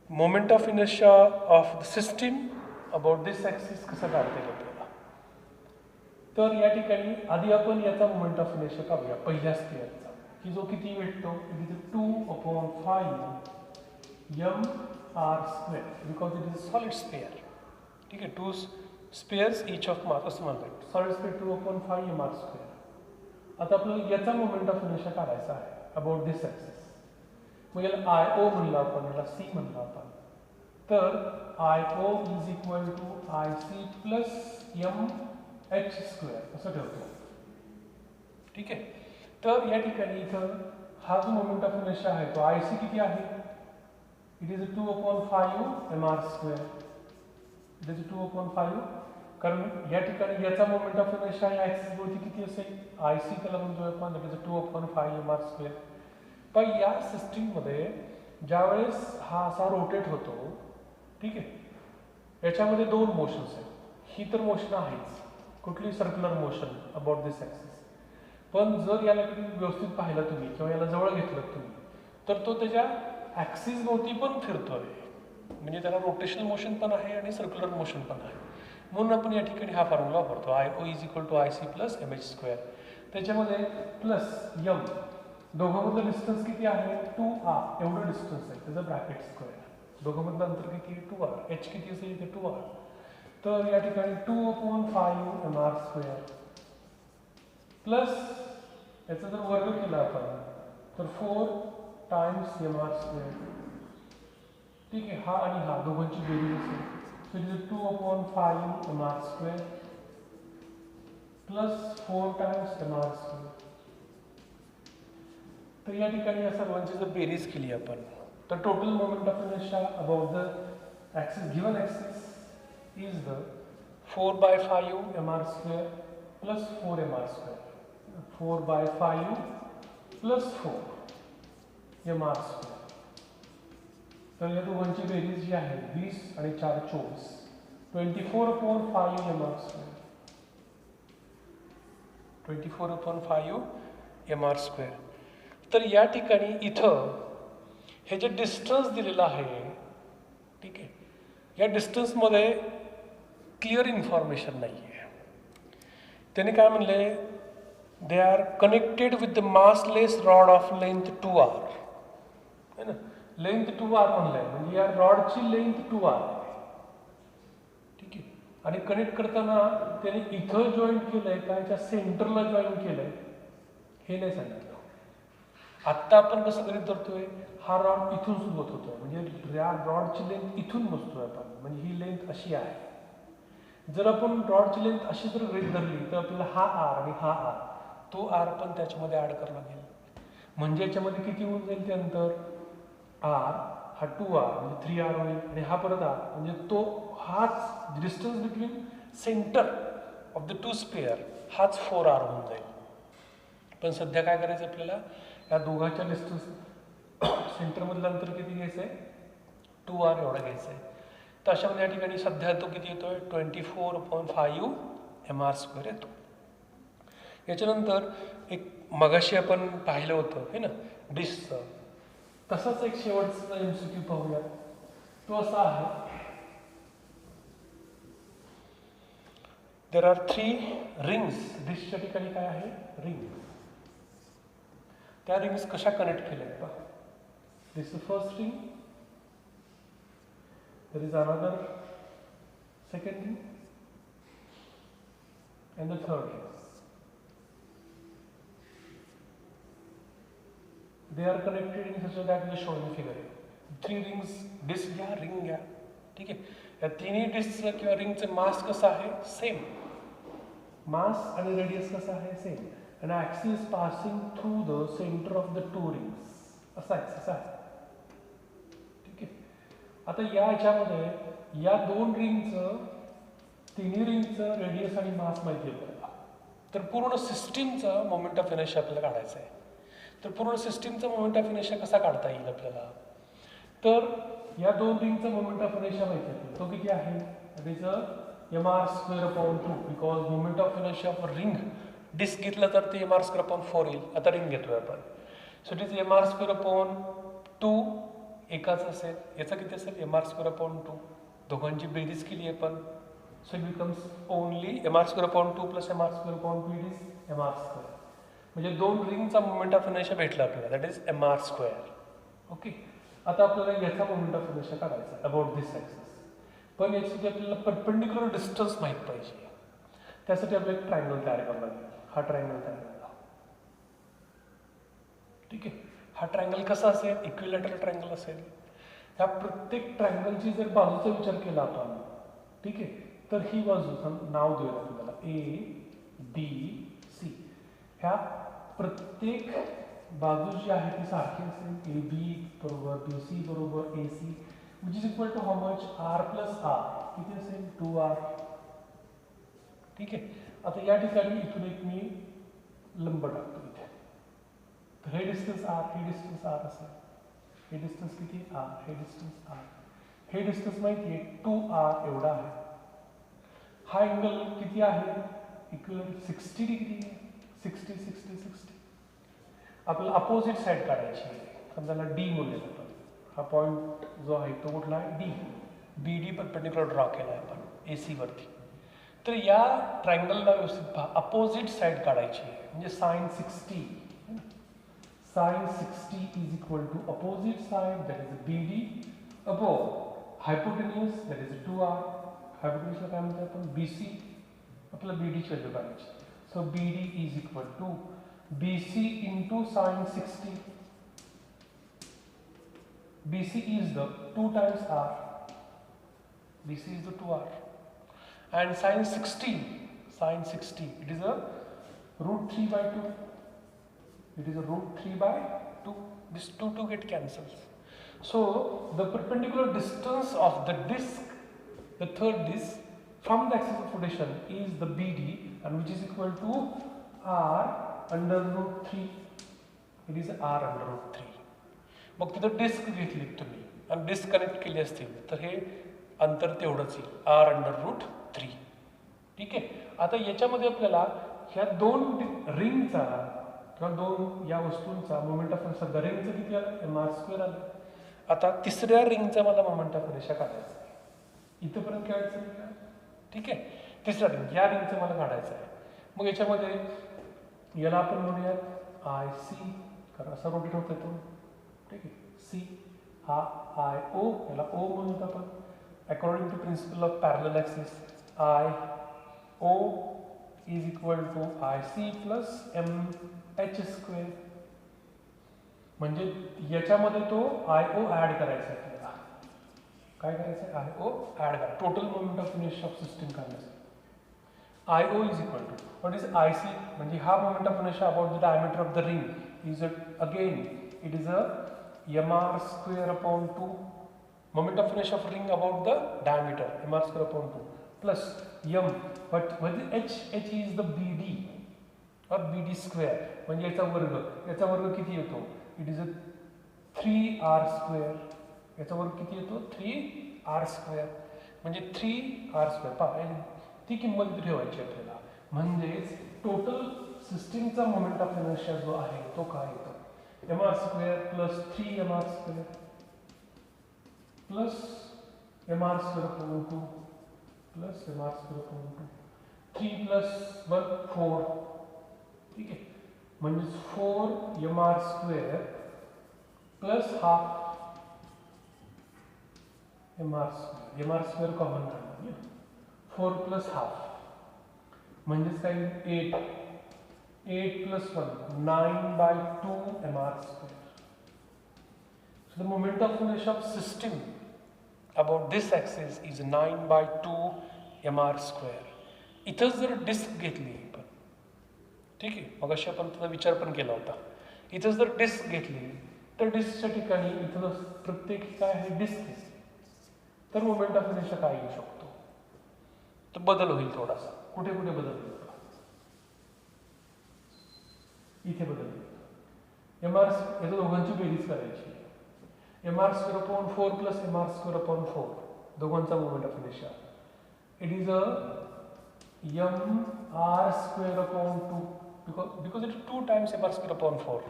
moment of inertia of the system about this axis कसा काढता येईल आपल्याला. तर या ठिकाणी आधी आपण याचा मोमेंट ऑफ इनर्शिया काढूया पहिल्या स्पेअरचा, की जो किती भेटतो, it is 2/5 mr², because it is solid spare. ठीक आहे, 2 स्पेअर्स इच ऑफ मास असं म्हणतात. Solid spare 2/5 mr². आता आपल्याला याचा मोमेंट ऑफ इनर्शिया काढायचा आहे अबाउट दिस ॲक्सिस. मग याला IO म्हणलं आपण, याला C म्हणलं आपण. तर IO is equal to IC plus mh² असं ठेवतो. ठीक आहे, तर या ठिकाणी इथं हा जो मोमेंट ऑफ इनर्शिया आहे तो IC किती आहे, it is 2/5 mr². It is 2/5, कारण या ठिकाणी याचा मोमेंट ऑफ इनर्शिया या ॲक्सिस वरती किती असेल IC त्याला म्हणतो आपण, इट इज 2/5 mr². पण या सिस्टीममध्ये ज्यावेळेस हा असा रोटेट होतो, ठीक आहे, याच्यामध्ये 2 मोशन्स आहेत. ही तर मोशन आहेच, कुठली circular motion about this axis. पण जर याला व्यवस्थित पाहिलं तुम्ही किंवा याला जवळ घेतलं तुम्ही तर तो त्याच्या ॲक्सिस भोवती पण फिरतोय, म्हणजे त्याला रोटेशनल मोशन पण आहे आणि सर्क्युलर मोशन पण आहे. म्हणून आपण या ठिकाणी हा फॉर्म्युला वापरतो, IO is equal to IC plus mh². त्याच्यामध्ये प्लस m, दोघांमधलं डिस्टन्स किती आहे 2r एवढं डिस्टन्स आहे, त्याचं ब्रॅकेट स्क्वेअर. दोघांमधलं अंतर किती आहे 2r, h किती असेल इथे 2r. तर या ठिकाणी 2/5mr² प्लस याचा जर वर्ग केला आपण तर 4 टाइम्स mr². ठीक आहे, हा आणि हा दोघांची बेरीज असेल. So it is 2/5mr² plus 4 times mr². तर या ठिकाणी या सर्वांची जर बेरीज केली आपण तर total moment of inertia about the axis given axis is the 4/5mr² plus 4mr². 4/5 plus 4mr². तर या दोघांची बेरीज जी आहे 20 आणि 4 24, 24/5mr². 24/5mr². तर या ठिकाणी इथं हे जे डिस्टन्स दिलेलं आहे, ठीक आहे, या डिस्टन्समध्ये क्लिअर इन्फॉर्मेशन नाही आहे. त्याने काय म्हणले, they are connected with the massless rod of length 2r. है ना, लेंथ 2r म्हणलंय म्हणजे या रॉडची लेंथ 2r आहे. ठीक आहे, आणि कनेक्ट करताना त्याने इथं जॉईंट केलंय का याच्या सेंटरला जॉईन केलंय हे नाही सांगितलं. आत्ता आपण कसं गणित धरतोय, हा रॉड इथून सुरुवात होतोय म्हणजे या रॉडची लेंथ इथून मोजतोय आपण, म्हणजे ही लेंथ अशी आहे. जर आपण रॉडची लेंथ अशी जर गृहीत धरली तर आपल्याला हा आर आणि हा आर, तो आर पण त्याच्यामध्ये ॲड करावा लागेल. म्हणजे याच्यामध्ये किती होऊन जाईल ते अंतर, आर हा 2r म्हणजे 3r होईल आणि हा परत आर म्हणजे तो हाच distance between centre of the two spare हाच 4r होऊन जाईल. पण सध्या काय करायचं आपल्याला, या दोघांच्या डिस्टन्स सेंटरमधलं अंतर किती घ्यायचं आहे 2r एवढा घ्यायचं आहे. तर अशामध्ये या ठिकाणी सध्या तो किती येतोय 24/5mr² येतो. याच्यानंतर एक मगाशी आपण पाहिलं होतं हे ना डिस्कचं, तसाच एक शेवटचा MCQ पाहूया. तो असा आहे, देर आर 3 रिंग्स. डिस्कच्या ठिकाणी काय आहे रिंग, त्या रिंग्स कशा कनेक्ट केल्या आहेत पहा. This is first ring, there is another second ring and the third ring. They are connected in such a that we show in the figure. 3 rings, disk घ्या, ring घ्या. ठीक आहे, या तिन्ही डिस्कचं किंवा रिंगचं मास कसं आहे सेम, मास आणि रेडियस कसं आहे same, and axis passing through the center of the 2 rings असा ॲक्सिस आहे. आता या ह्याच्यामध्ये या 2 रिंगचं, तिन्ही रिंगचं रेडियस आणि मास माहिती आहे आपल्याला. तर पूर्ण सिस्टीमचा मोमेंट ऑफ इनर्शिया आपल्याला काढायचा आहे. तर पूर्ण सिस्टीमचा मोमेंट ऑफ इनर्शिया कसा काढता येईल आपल्याला, तर या 2 रिंगचा मोमेंट ऑफ इनर्शिया माहिती आहे, तो किती आहे, it is mr²/2 because moment of inertia of ring disk घेतलं तर ते mr²/4 येईल. आता रिंग घेतोय आपण, सो इट इज mr²/2 एकाच असेल, याचा किती असेल mr²/2. दोघांची बेरीज केली आपण, so it becomes only mr²/2 plus mr²/2 it is mr². म्हणजे 2 रिंगचा मोमेंट ऑफ इनर्शिया भेटला आपल्याला, दॅट इज mr². ओके, आता आपल्याला याचा मोमेंट ऑफ इनर्शिया काढायचा अबाउट दिस ॲक्सिस. पण यासाठी आपल्याला परपेंडिक्युलर डिस्टन्स माहीत पाहिजे. त्यासाठी आपल्याला एक ट्रायंगल तयार करावा लागेल. हा ट्रायंगल तयार केला, ठीक आहे. हा ट्रायंगल कसा असेल, इक्विलॅटरल ट्रायंगल असेल. ह्या प्रत्येक ट्रायंगलची जर बाजूचा विचार केला आपण, ठीक आहे, तर ही बाजू नाव देऊया आपल्याला ADC. ह्या प्रत्येक बाजू जी आहे ती सारखी असेल, AB बरोबर BC बरोबर AC which is equal to how much R plus R, किती असेल 2R. ठीक आहे, आता या ठिकाणी इथून एक मी लंब टाकतो इथे, तर हे डिस्टन्स R, हे डिस्टन्स R असेल, हे डिस्टन्स किती R, हे डिस्टन्स R, हे डिस्टन्स माहिती आहे 2R एवढा आहे. हा अँगल किती आहे? इक्वल 60 डिग्री आहे. 60 60 60. आपल्याला अपोजिट साईड काढायची आहे. समजा डी म्हणूया आपण. हा पॉईंट जो आहे तो कुठला आहे? डी. बी डी परपेंडिक्युलर ड्रॉ केला आहे आपण AC वरती. तर या ट्रायंगलला व्यवस्थित पहा, अपोजिट साईड काढायची आहे. म्हणजे sine 60. Sine 60 is equal to opposite side, that is BD, above hypotenuse, that is 2R. हायपोटेन्यूसला काय म्हणतो आपण? BC. आपल्याला BD ची व्हॅल्यू काढायची. So BD is equal to BC into sin 60. BC is the 2 times R. BC is the 2R. And sin 60, it is a root 3 by 2. It is a root 3 by 2. This 2 get cancels. So the perpendicular distance of the disk, the third disk, from the axis of rotation is the BD, and which is equal to R under root 3. It is R under root 3. मग तिथं disk घेतली तुम्ही आणि disk connect केली असतील तर हे अंतर तेवढंच येईल, R under root 3. ठीक आहे. आता याच्यामध्ये आपल्याला ह्या दोन रिंगचा किंवा दोन या वस्तूंचा मोमेंट ऑफ इनर्शिया, सध्या रिंगचं किती आलं? mr² आलं. आता तिसऱ्या रिंगचा मला मोमेंट ऑफ इनर्शिया काढायचा आहे. इथंपर्यंत काढायचं आहे का? ठीक आहे. तिसऱ्या रिंग, या रिंगचं मला काढायचं आहे. मग याच्यामध्ये याला आपण म्हणूयात IC, कारण असा रोटेट होत तो. ठीक आहे. C हा IO, याला O म्हणून आपण. According to principle of parallel axis, IO is equal to IC plus MH². म्हणजे याच्यामध्ये तो IO ॲड करायचा आहे आपल्याला. काय करायचं आहे? IO ॲड करा. Total moment of inertia of system काढण्यासाठी. IO is equal to, what is IC? म्हणजे हा moment of inertia about the diameter of the ring is again it is a mr² upon 2. Moment of inertia of ring about the diameter, mr² upon 2 plus m, but what is h is the BD or BD². म्हणजे याचा वर्ग किती येतो? It is a 3r². याचा वर्ग किती येतो? 3r². म्हणजे 3r². पहा ती किंमत इथे ठेवायची आपल्याला. म्हणजेच टोटल सिस्टीमचा मोमेंट ऑफ इनर्शिया जो आहे तो काय येतो? mr² plus 3mr² plus mr² upon 2 plus mr² upon 2. 3 plus 1 4. ठीक आहे. म्हणजे 4mr² plus half mr². mr² common काढणार. 4 plus half म्हणजेच काय? 8. 8 plus 1 9 by 2 mr². So the moment of inertia of system about this axis is 9 by 2 mr². इथं जर disk घेतली पण, ठीक आहे, मग अशी आपण त्याचा विचार पण केला होता. इथं जर डिस्क घेतली तर डिस्कच्या ठिकाणी इथं प्रत्येक काय आहे? डिस्क. तर मोमेंट ऑफ इनर्शिया काय येऊ शकतो? तर बदल होईल थोडासा. कुठे कुठे बदल होईल? इथे बदल होईल. याच्या दोघांची बेरीज करायची. mr² upon 4 plus mr² upon 4 दोघांचा moment of inertia. It is a mr² upon 2 because it is 2 times mr² upon 4.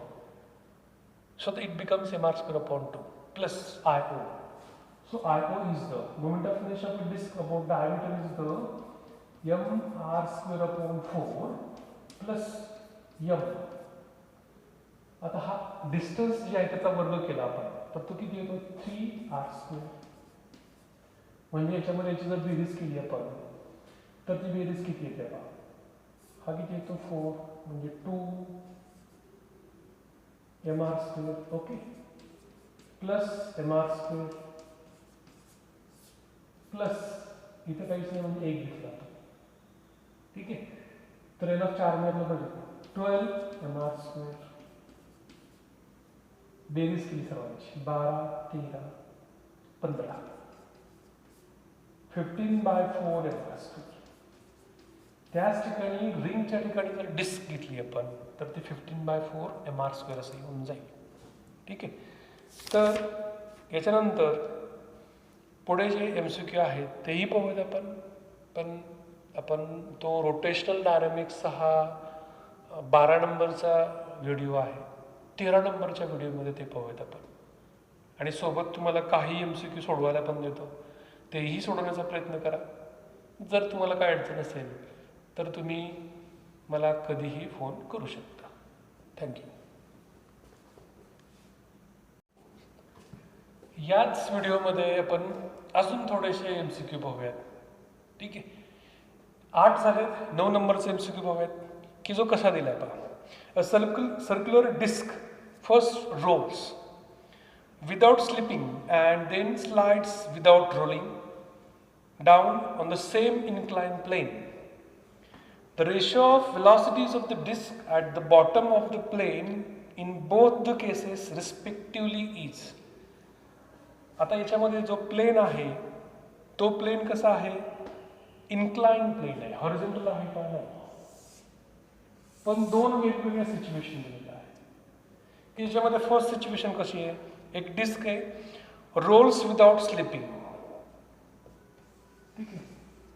So it becomes mr² upon 2 plus IO. So IO is the moment of inertia of the disk about diameter is the mr² upon 4 plus m. आता हा distance जे आहे त्याचा वर्ग केला आपण तर तो किती येतो? 3r². म्हणजे याच्यामध्ये याची जर बेरीज केली आपण तर ती बेरीज किती येते? हा किती येतो? 4 म्हणजे 2mr². Okay. Plus mr² plus इथे काहीच नाही म्हणजे 1 घेतला. ठीक आहे. तर याला 4 मिळालं पाहिजे. 12mr². बेरीज केली सर्वांची. 12 13 15. 15 by 4 mr². त्याच ठिकाणी रिंगच्या ठिकाणी जर डिस्क घेतली आपण तर ती 15 by 4 mr² असं येऊन जाईल. ठीक आहे. तर याच्यानंतर पुढे जे MCQ आहेत तेही पाहूयात आपण. पण आपण तो रोटेशनल डायनॅमिक्सचा हा 12 नंबरचा व्हिडिओ आहे. 13 नंबरच्या व्हिडिओमध्ये ते पाहूयात आपण. आणि सोबत तुम्हाला काही MCQ सोडवायला पण देतो, तेही सोडवण्याचा प्रयत्न करा. जर तुम्हाला काय अडचण असेल तर तुम्ही मला कधीही फोन करू शकता. थँक्यू. याच व्हिडिओमध्ये आपण अजून थोडेसे MCQ पाहूयात. ठीक आहे, 8 झालेत. 9 नंबरचे MCQ पाहूयात की जो कसा दिलाय पहा. A circular disc first rolls without slipping and then slides without rolling down on the same inclined plane. The ratio of velocities of the disk at the bottom of the plane in both the cases respectively is. आता याच्यामध्ये जो plain आहे तो plain कसा आहे, incline plain आहे, horizontal आहे का नाही. पण दोन वेगवेगळ्या सिच्युएशन दिलेल्या आहे की याच्यामध्ये फर्स्ट सिच्युएशन कशी आहे, एक डिस्क आहे, रोल्स विदाउट स्लिपिंग. ठीक आहे,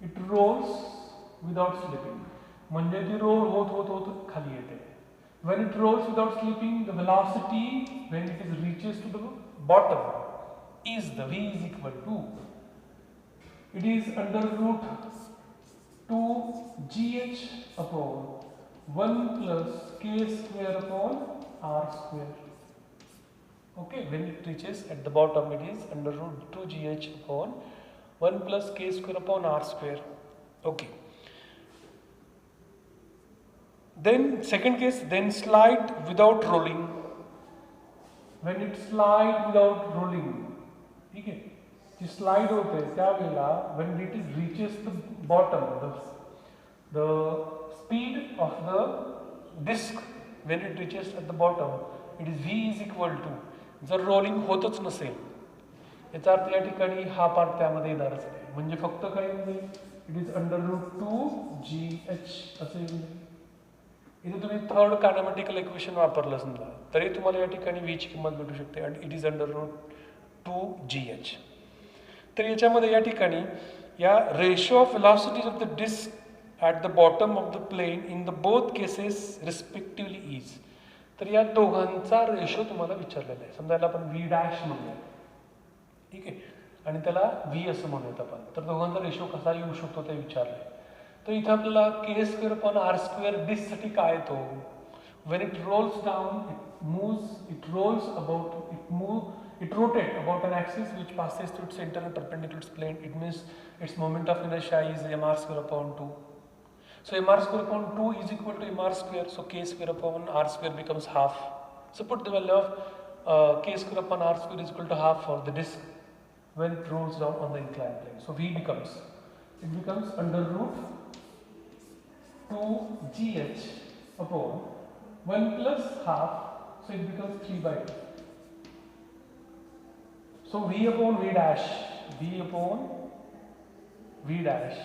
इट रोल्स विदाउट स्लिपिंग म्हणजे ती रोल होत होत होत खाली येते. when it rolls without slipping, the velocity when it is reaches to the bottom is the v is equal to, it is under root 2 gh upon 1 plus k square upon r square. Okay, when it reaches at the bottom, it is under root 2 gh upon 1 plus k square upon r square. Okay. Then second case, then slide without rolling. When it slide without rolling, ठीक है, जी slide होते हैं त्यावेळेला when it is reaches the bottom, the speed of the disk when it reaches at the bottom, it is v is equal to, जर rolling होतच नसेल याचा अर्थ या ठिकाणी हा पार्ट त्यामध्ये येणारच नाही. म्हणजे फक्त काय म्हणजे it is under root 2 GH असे येईल. इथे तुम्ही थर्ड कायनेमॅटिकल इक्वेशन वापरलं समजा तरी तुम्हाला या ठिकाणी v ची किंमत भेटू शकते आणि it is under root 2 GH. तर याच्यामध्ये या ठिकाणी या ratio of velocities of the disc at the bottom of the plane in the both cases respectively is. तर या दोघांचा रेशो तुम्हाला विचारलेला आहे. समजा याला आपण v डॅश म्हणूया, ठीक आहे, आणि त्याला v असं म्हणूयात आपण. तर दोघांचा रेशो कसा येऊ शकतो ते विचारले. तर इथं आपल्याला k square upon r square डिस्कसाठी काय येतो, when it rolls down it moves, it rolls about, it rotates about an axis which passes through its center and perpendicular to its plane. It means its moment of inertia is mr square upon 2. So mr square upon 2 is equal to mr square, so k square upon r square becomes half. So put the value of k square upon r square is equal to half for the disk when it rolls down on the inclined plane. So v becomes, it becomes under root 2 GH upon 1 plus half, so it becomes 3 by 2. So v upon v dash, v upon v dash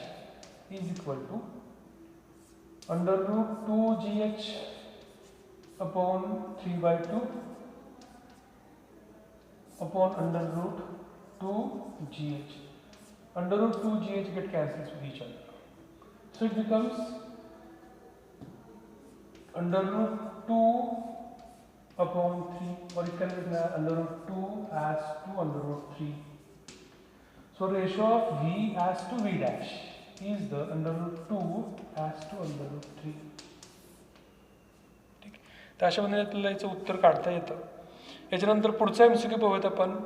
is equal to under root 2 GH upon 3 by 2 upon under root 2 GH. Under root 2 GH get cancels with each other. So it becomes under root 2 upon 3, or it can be written under root 2 as 2 under root 3. So ratio of v as to v dash is the under root 2 as to under root 3. ठीक, तर अशा पद्धतीने आपल्याला याचं उत्तर काढता येतं. याच्यानंतर पुढचा MCQ पाहूयात आपण.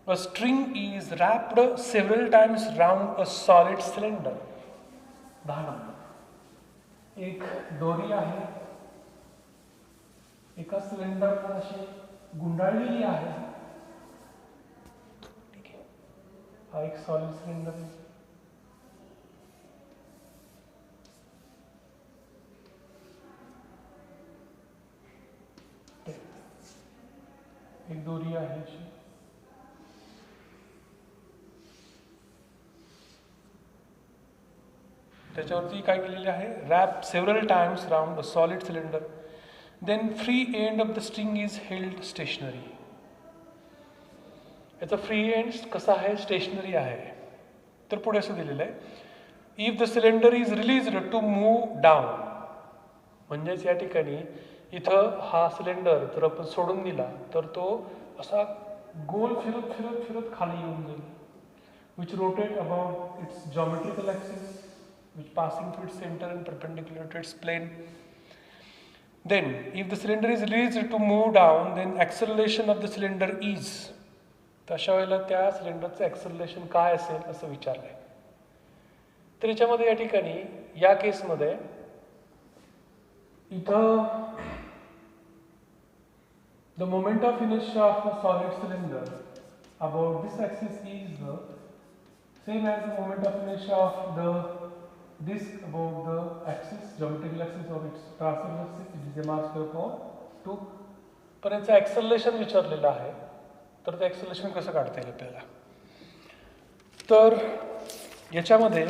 A string is wrapped several times round a solid cylinder. 10 number. एक दोरी आहे, एका सिलेंडरला अशी गुंडाळलेली आहे. ठीक आहे, हा एक सॉलिड सिलेंडर आहे. एक दोरी आहे अशी. त्याच्यावरती काय केलेले आहे, wrap several times round a solid cylinder, then free end of the string is held stationary. याचा फ्री एंड कसा आहे, स्टेशनरी आहे. तर पुढे असं दिलेलं आहे, if the cylinder is released to move down, म्हणजेच या ठिकाणी इथं हा सिलेंडर जर आपण सोडून दिला तर तो असा गोल फिरत फिरत फिरत खाली येऊन जाईल, which rotate about its geometrical axis which passing through its centre and perpendicular to its plane. Then, if the cylinder is released to move down, then acceleration of the cylinder is. तर अशा वेळेला त्या सिलेंडरचं acceleration काय असेल असं विचारलंय. तर याच्यामध्ये या ठिकाणी या केसमध्ये इथं the moment of inertia of a solid cylinder about this axis is the same as the moment of inertia of the disk about the axis, geometrical axis or its transverse axis, it is m r square upon 2. पण याचं acceleration विचारलेलं आहे, तर ते acceleration कसं काढता येईल आपल्याला. तर याच्यामध्ये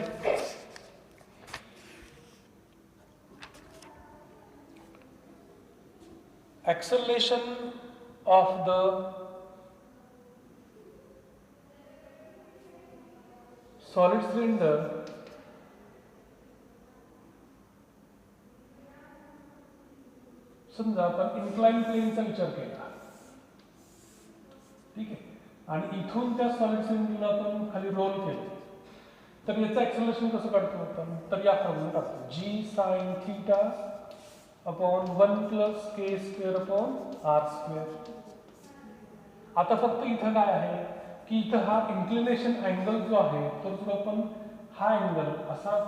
acceleration of the solid cylinder समजा आपण इन्क्लाइन प्लेनचा विचार केला, ठीक आहे, आणि इथून त्या सॉलिड सिलेंडरला आपण खाली रोल केलं, तर याचं ॲक्सलरेशन कसं काढतो आपण, तर या फॉर्म्युला काढतो जी साइन थीटा अपॉन 1 प्लस के स्क्वेअर अपॉन आर स्क्वेअर. आता फक्त इथं काय आहे की इथं हा इन्क्लिनेशन अँगल जो आहे तो जर आपण हा अँगल असा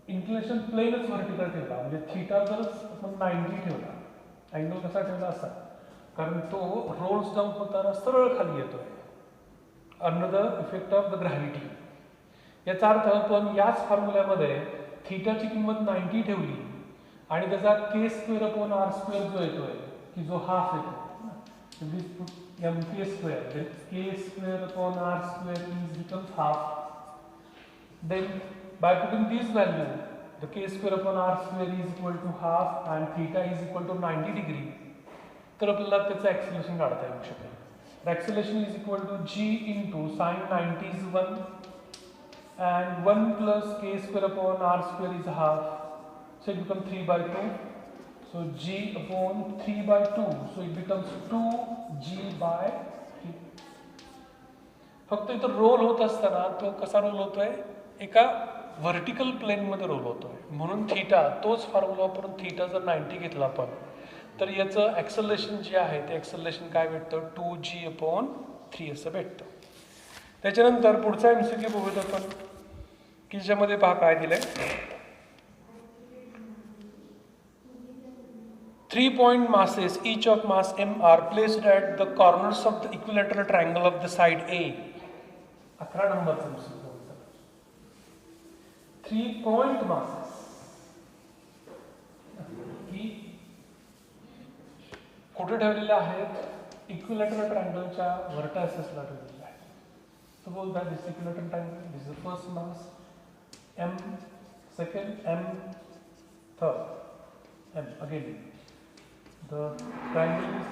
इन्क्लिनेशन प्लेनच व्हर्टिकल ठेवला, म्हणजे थीटा जर आपण 90 ठेवला, अँगल कसा ठेवला असा, कारण तो रोल्स डाऊन होताना सरळ खाली येतोय under the effect of the gravity. याचा अर्थ आपण याच फॉर्म्युल्यामध्ये थीटाची किंमत 90 ठेवली आणि त्याचा k square upon r square जो येतोय की जो हाफ येतो, m k square, k square upon r square is becomes half. Then by putting this value, the k square upon r square is equal to half and theta is equal to 90 degree. तर आपल्याला त्याचं ॲक्सिलेशन काढता येऊ शकेल. The acceleration is equal to g into sin 90 is 1 and 1 plus k square upon r square is half. So it becomes 3 by 2. So g upon 3 by 2. So it becomes 2g by 3. फक्त इथं role होत असताना तो कसा role होतोय, एका vertical प्लेनमध्ये role होतोय, म्हणून थीटा तोच फॉर्म्युला वापरून थीटा जर 90 घेतला आपण तर याचं ॲक्सलरेशन जे आहे ते ॲक्सलरेशन काय भेटतं 2g अपॉन 3 असं भेटतं. त्याच्यानंतर पुढचा MCQ बघूयात आपण की ज्याच्यामध्ये पहा काय दिलंय. 3 point masses each of mass m are placed at the corners of the equilateral triangle of the side A. 11 नंबरचा MCQ. 3 point masses की कुठे ठेवलेले आहेत, इक्विलॅटरल ट्रायंगलच्या व्हर्टायसेसला ठेवलेले आहेत. Suppose that this equilateral triangle, this is the first mass m, second m, third m. Again the triangle is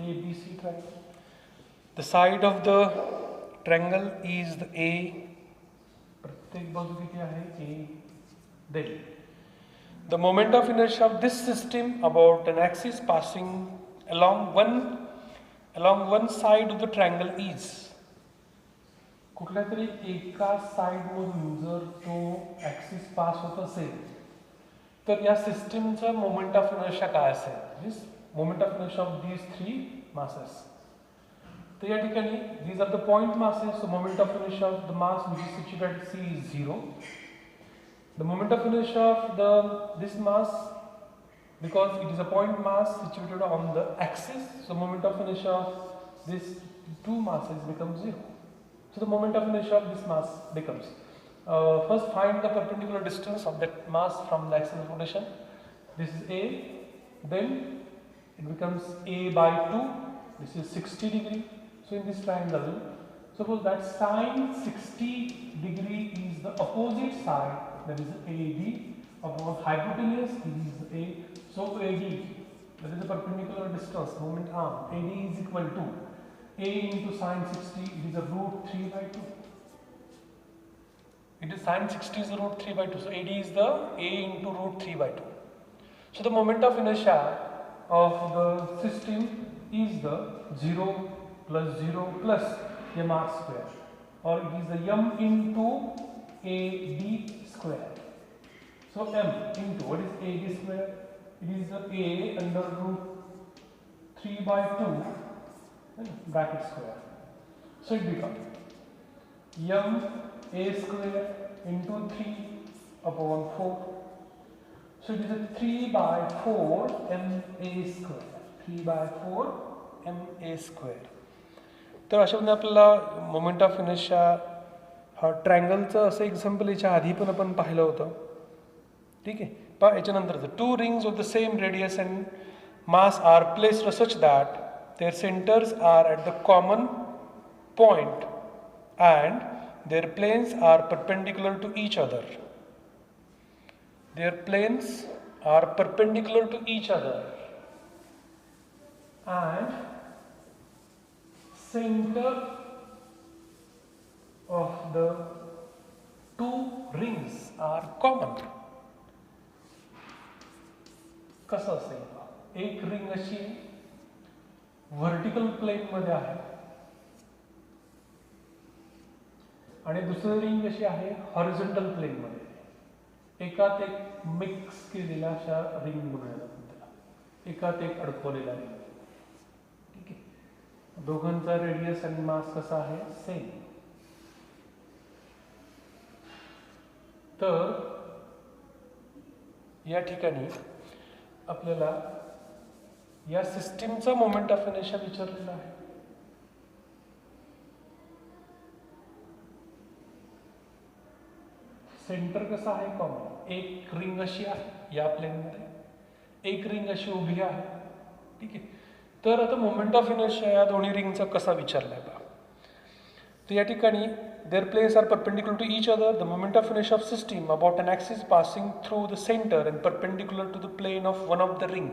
ABC triangle. The side of the triangle is the A. प्रत्येक बाजू किती आहे A. Then the moment of inertia of this system about an axis passing along one side of the triangle is. कुठल्या तरी एका साइडमधून जर तो axis pass होत असेल तर या सिस्टीमचा मोमेंट ऑफ इनर्शिया काय असेल, this moment of inertia of these 3 masses. तर या ठिकाणी these are the point masses, so moment of inertia of the mass which is situated at C is 0. The moment of inertia of this mass, because it is a point mass situated on the axis, so moment of inertia of these 2 masses becomes 0. So the moment of inertia of this mass becomes, first find the perpendicular distance of that mass from the axis of rotation. This is A, then it becomes A by 2, this is 60 degree. So in this triangle, suppose that sine 60 degree is the opposite side, that is AD, upon hypotenuse, this is A. So AD, that is the perpendicular distance, moment arm, AD is equal to A into sine 60, it is a root 3 by 2. It is sin 60 is the root 3 by 2. So AD is the A into root 3 by 2. So the moment of inertia of the system is the 0 plus mr square, or it is the m into AD square. So m into what is AD square? It is the A under root 3 by 2 bracket square. So it becomes m A square into 3 upon 4. So it is a 3 by 4 ma square. 3 by 4 ma square. तर अशामध्ये आपल्याला moment of inertia हा ट्रायंगलचं असं example याच्या आधी पण आपण पाहिलं होतं. ठीक आहे. पण याच्यानंतर two rings of the same radius and mass are placed such that their centres are at the common point and their planes are perpendicular to each other. Their planes are perpendicular to each other. And center of the two rings are common. कसं असेल? एक ring अशी vertical plain मध्ये आहे आणि दुसरी ring अशी आहे हॉरिझॉन्टल प्लेन मध्ये. एकात एक मिक्स केलेल्या अशा रिंग म्हणूया आपण त्याला, एकात एक अडकवलेला रिंग. ठीक आहे. दोघांचा रेडियस आणि मास कसा आहे? सेम. तर या ठिकाणी आपल्याला या सिस्टीमचा मोमेंट ऑफ इनर्शिया विचारलेला आहे. सेंटर कसा आहे? कॉमन. एक रिंग अशी आहे या प्लेनमध्ये, एक रिंग अशी उभी आहे. ठीक आहे. तर आता मोमेंट ऑफ इनर्शिया या दोन्ही रिंगचा कसा विचारलाय बघा. तर या ठिकाणी their planes are perpendicular to each other. The moment of inertia of system about an axis passing through the centre and perpendicular to the plane of one of the ring.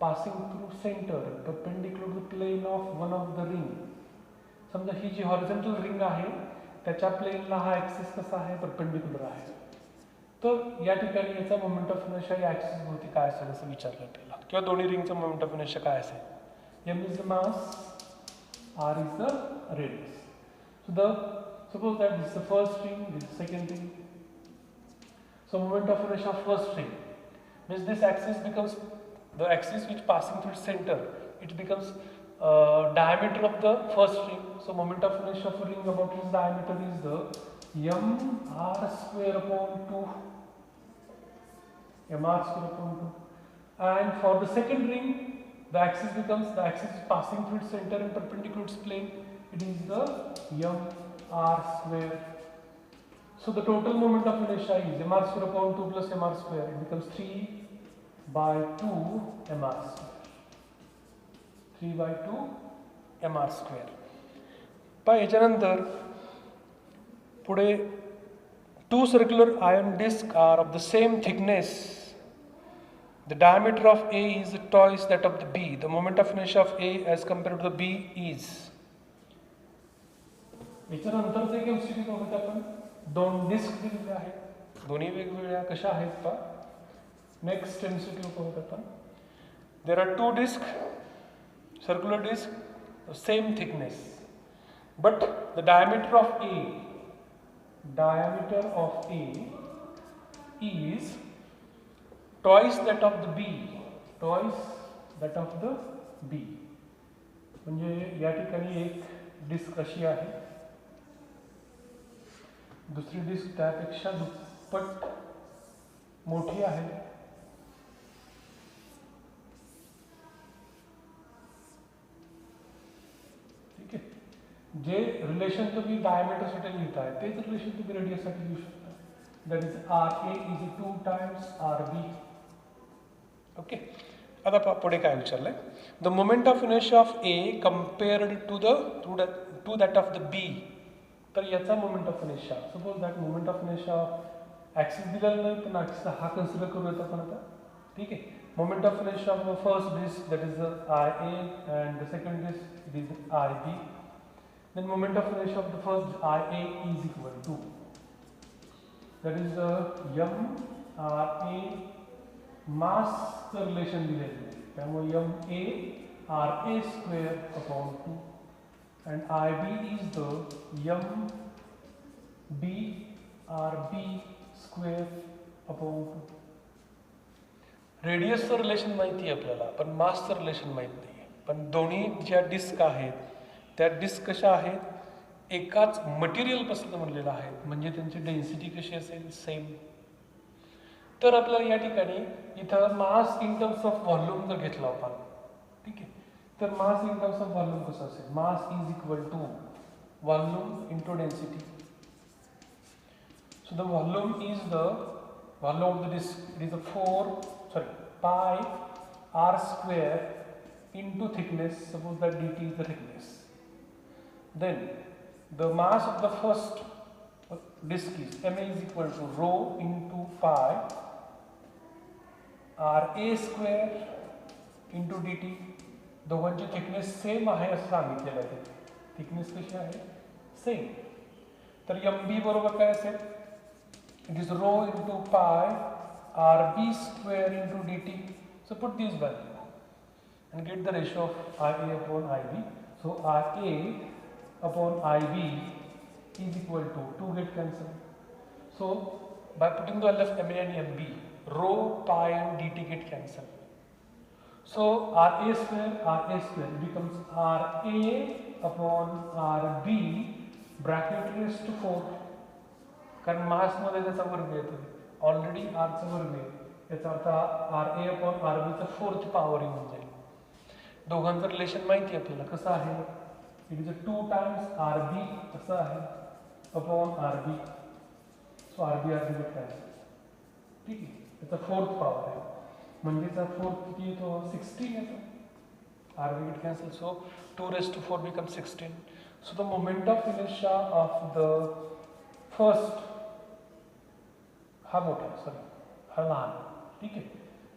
Passing through centre and perpendicular to the plane of one of the ring. समजा ही जी horizontal ring आहे त्याच्या प्लेनला हा axis कसा आहे? Perpendicular आहे. तर या ठिकाणी याचा मोमेंट ऑफ इनर्शिया या ॲक्सिस भोवती काय असेल असं विचारलं आपल्याला, किंवा दोन्ही रिंगचं मोमेंट ऑफ इनर्शिया काय असेल? m is the mass, r is the radius. So suppose that this is the first ring, this is the second ring. So moment of inertia of first ring means this axis becomes the axis which passing through its center. It becomes diameter of the first ring. So moment of inertia of a ring about its diameter is the mr square upon 2. mr square upon 2. And for the second ring, the axis is passing through its center and perpendicular to its plane. It is the mr square. So the total moment of inertia is mr square upon 2 plus mr square. It becomes 3 by 2 mr square. 3 by 2 mr square. पण याच्यानंतर पुढे two circular iron discs are of the same thickness. The diameter of A is twice that of the B. The moment of inertia of A as compared to the B is. याच्यानंतरचे एक MCQ बघूया आपण. दोन disk दिलेले आहेत, दोन्ही वेगवेगळ्या कशा आहेत पहा. नेक्स्ट एमसीक्यू बघूया आपण. There are two discs, circular disc, same thickness, but the diameter of A is twice that of the B. म्हणजे या ठिकाणी एक डिस्क अशी आहे, दुसरी डिस्क त्यापेक्षा दुप्पट मोठी आहे. ठीक आहे. जे रिलेशन तुम्ही डायमीटरसाठी लिहिताय तेच रिलेशन तुम्ही रेडियससाठी लिहू शकता. That is RA is 2 times RB. Okay. आता पुढे काय विचारलंय? The moment of inertia of A compared to that of the B. तर याचा moment of inertia, suppose that moment of inertia axis दिलेला नाही पण ॲक्सिसचा हा कन्सिडर करूयात आपण आता. ठीक आहे. Moment of inertia of the first disk that is IA and the second disk it is IB. Then moment of inertia of the first IA is equal to that is M R A मासचं relation दिलेलं आहे, त्यामुळे M A R A square upon 2 and I B is the M B R B square upon 2. रेडियसचं relation माहिती आहे आपल्याला, पण मासचं relation माहीत नाही आहे. पण दोन्ही ज्या डिस्क आहेत त्या डिस्क कशा आहेत, एकाच मटेरियलपासून बनलेल्या आहेत, म्हणजे त्यांची डेन्सिटी कशी असेल, सेम. तर आपल्याला या ठिकाणी इथं mass in terms of volume जर घेतला आपण, ठीक आहे, तर mass in terms of volume कसं असेल, mass is equal to volume into density. So the volume is the volume of the disk. It is a pi r square into thickness. Suppose that dt is the thickness. Then the mass of the first disk is ma is equal to rho into pi r a square into dt. दोघांची thickness same आहे असं सांगितलेलं आहे. Thickness कशी आहे, same. तर M बी बरोबर काय असेल, it is rho into pi rb square into dt. So put this value and get the ratio of Ia upon Ib. So Ia upon Ib is equal to 2 get cancelled. So by putting the value of Ma and Mb, rho, pi and dt get cancelled. So Ra square becomes Ra upon Rb bracket raised to 4. कारण मासमध्ये त्याचा वर्ग येतो, already आरचा वर्ग आहे, याचा अर्थ R A upon R बीचा 4th power येऊन जाईल. दोघांचं रिलेशन माहिती आहे आपल्याला कसं आहे, it is 2 times r b असं आहे upon r b. So r b काय, ठीक आहे, याचा 4th पॉवर आहे, म्हणजे त्याचा 4th किती येतो, 16 येतो. R b get cancel. So 2⁴ becomes 16. So the moment of inertia of the first, हा मोठा, हा लहान, ठीक आहे,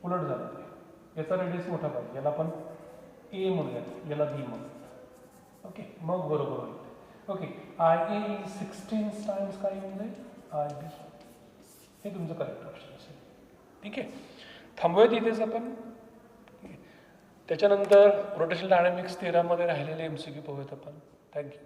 उलट झालं ते, याचा रेडियस मोठा पाहिजे, याला आपण ए म्हणूयात, याला बी म्हणूयात. ओके, मग बरोबर होईल. Okay, I A is 16 times काय येऊन जाईल, आय बी. हे तुमचं करेक्ट ऑप्शन असेल. ठीक आहे, थांबूयात इथेच आपण. त्याच्यानंतर रोटेशनल डायनॅमिक्स 13 मध्ये राहिलेले MCQ पाहूयात आपण. थँक्यू.